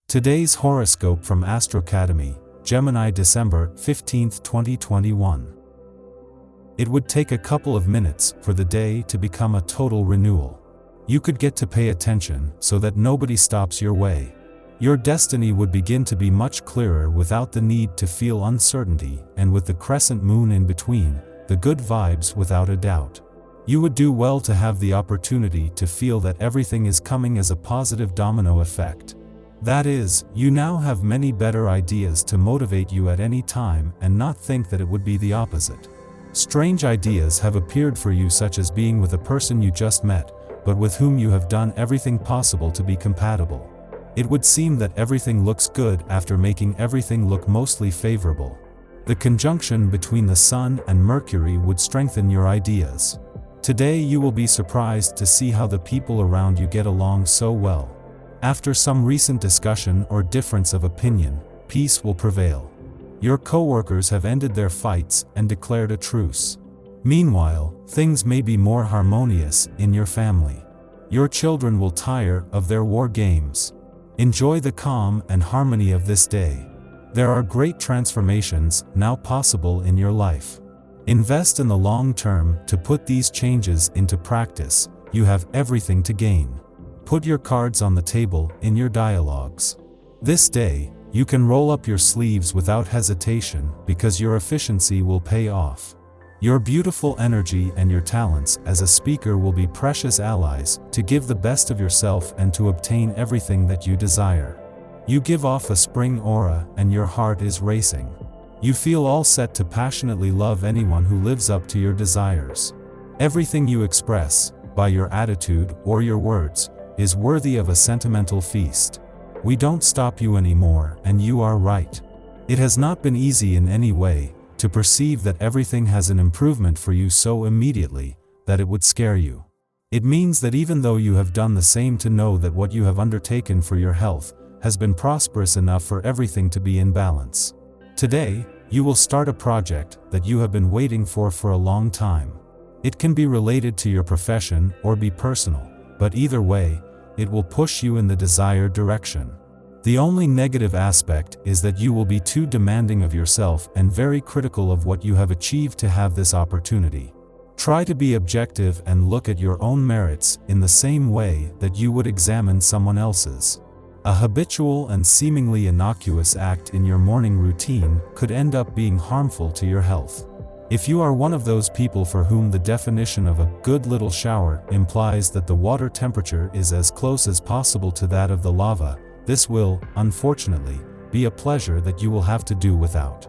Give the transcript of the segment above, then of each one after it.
Today's horoscope from Astrocademy, Gemini December 15, 2021. It would take a couple of minutes for the day to become a total renewal. You could get to pay attention so that nobody stops your way. Your destiny would begin to be much clearer without the need to feel uncertainty, and with the crescent moon in between, the good vibes without a doubt. You would do well to have the opportunity to feel that everything is coming as a positive domino effect. That is, you now have many better ideas to motivate you at any time and not think that it would be the opposite. Strange ideas have appeared for you, such as being with a person you just met, but with whom you have done everything possible to be compatible. It would seem that everything looks good after making everything look mostly favorable. The conjunction between the Sun and Mercury would strengthen your ideas. Today you will be surprised to see how the people around you get along so well. After some recent discussion or difference of opinion, peace will prevail. Your co-workers have ended their fights and declared a truce. Meanwhile, things may be more harmonious in your family. Your children will tire of their war games. Enjoy the calm and harmony of this day. There are great transformations now possible in your life. Invest in the long term to put these changes into practice. You have everything to gain. Put your cards on the table in your dialogues. This day, you can roll up your sleeves without hesitation because your efficiency will pay off. Your beautiful energy and your talents as a speaker will be precious allies to give the best of yourself and to obtain everything that you desire. You give off a spring aura and your heart is racing. You feel all set to passionately love anyone who lives up to your desires. Everything you express, by your attitude or your words, is worthy of a sentimental feast. We don't stop you anymore, and you are right. It has not been easy in any way to perceive that everything has an improvement for you so immediately that it would scare you. It means that even though you have done the same, to know that what you have undertaken for your health has been prosperous enough for everything to be in balance. Today, you will start a project that you have been waiting for a long time. It can be related to your profession or be personal, but either way, it will push you in the desired direction. The only negative aspect is that you will be too demanding of yourself and very critical of what you have achieved to have this opportunity. Try to be objective and look at your own merits in the same way that you would examine someone else's. A habitual and seemingly innocuous act in your morning routine could end up being harmful to your health. If you are one of those people for whom the definition of a good little shower implies that the water temperature is as close as possible to that of the lava, this will, unfortunately, be a pleasure that you will have to do without.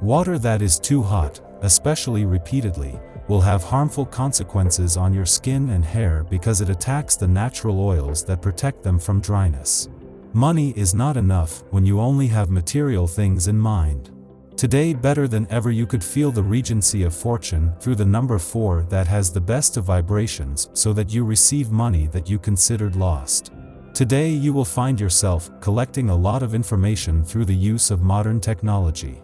Water that is too hot, especially repeatedly, will have harmful consequences on your skin and hair because it attacks the natural oils that protect them from dryness. Money is not enough when you only have material things in mind. Today, better than ever, you could feel the regency of fortune through the number 4 that has the best of vibrations, so that you receive money that you considered lost. Today you will find yourself collecting a lot of information through the use of modern technology.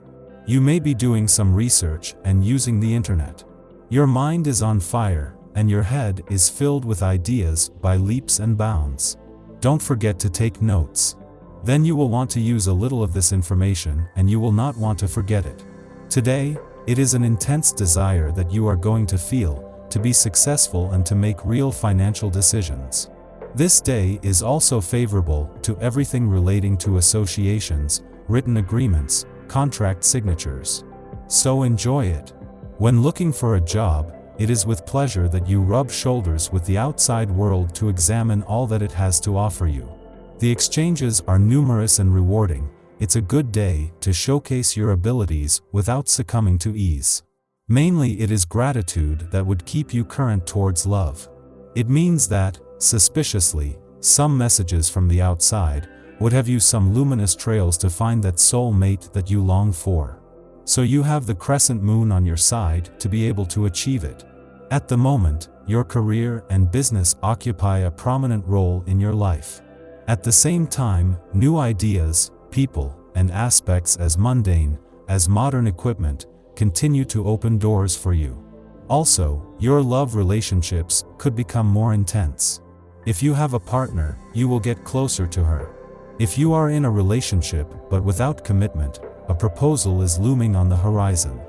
You may be doing some research and using the internet. Your mind is on fire, and your head is filled with ideas by leaps and bounds. Don't forget to take notes. Then you will want to use a little of this information, and you will not want to forget it. Today, it is an intense desire that you are going to feel, to be successful and to make real financial decisions. This day is also favorable to everything relating to associations, written agreements, contract signatures. So enjoy it. When looking for a job, it is with pleasure that you rub shoulders with the outside world to examine all that it has to offer you. The exchanges are numerous and rewarding. It's a good day to showcase your abilities without succumbing to ease. Mainly, it is gratitude that would keep you current towards love. It means that, suspiciously, some messages from the outside would have you some luminous trails to find that soul mate that you long for. So you have the crescent moon on your side to be able to achieve it. At the moment, your career and business occupy a prominent role in your life. At the same time, new ideas, people, and aspects as mundane as modern equipment continue to open doors for you. Also, your love relationships could become more intense. If you have a partner, you will get closer to her. If you are in a relationship but without commitment, a proposal is looming on the horizon.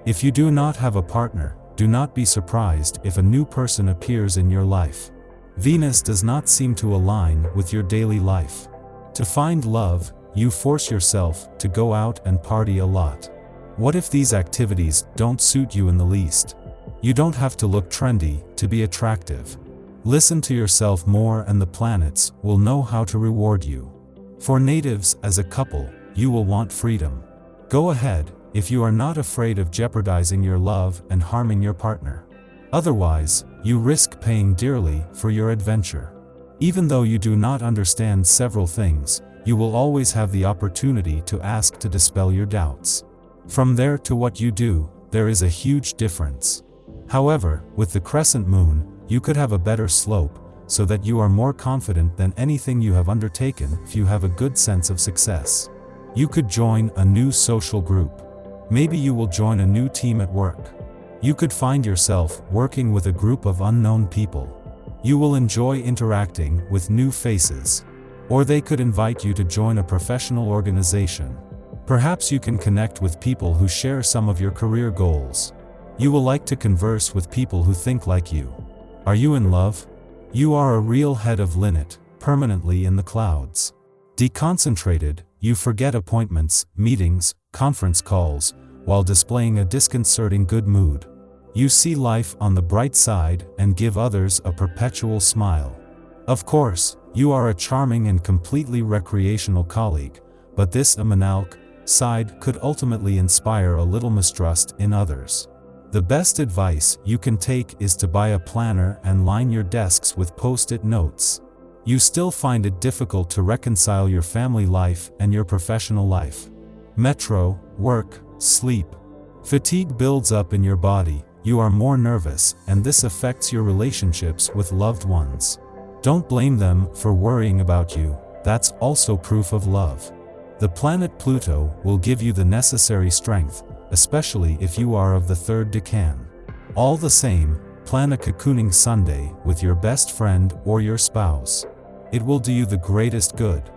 If you do not have a partner, do not be surprised if a new person appears in your life. Venus does not seem to align with your daily life. To find love, you force yourself to go out and party a lot. What if these activities don't suit you in the least? You don't have to look trendy to be attractive. Listen to yourself more and the planets will know how to reward you. For natives, as a couple, you will want freedom. Go ahead, if you are not afraid of jeopardizing your love and harming your partner. Otherwise, you risk paying dearly for your adventure. Even though you do not understand several things, you will always have the opportunity to ask to dispel your doubts. From there to what you do, there is a huge difference. However, with the crescent moon, you could have a better slope, so that you are more confident than anything you have undertaken if you have a good sense of success. You could join a new social group. Maybe you will join a new team at work. You could find yourself working with a group of unknown people. You will enjoy interacting with new faces. Or they could invite you to join a professional organization. Perhaps you can connect with people who share some of your career goals. You will like to converse with people who think like you. Are you in love? You are a real head of linnet, permanently in the clouds. Deconcentrated, you forget appointments, meetings, conference calls, while displaying a disconcerting good mood. You see life on the bright side and give others a perpetual smile. Of course, you are a charming and completely recreational colleague, but this amanalk side could ultimately inspire a little mistrust in others. The best advice you can take is to buy a planner and line your desks with post-it notes. You still find it difficult to reconcile your family life and your professional life. Metro, work, sleep. Fatigue builds up in your body, you are more nervous, and this affects your relationships with loved ones. Don't blame them for worrying about you, that's also proof of love. The planet Pluto will give you the necessary strength, especially if you are of the third decan. All the same, plan a cocooning Sunday with your best friend or your spouse. It will do you the greatest good.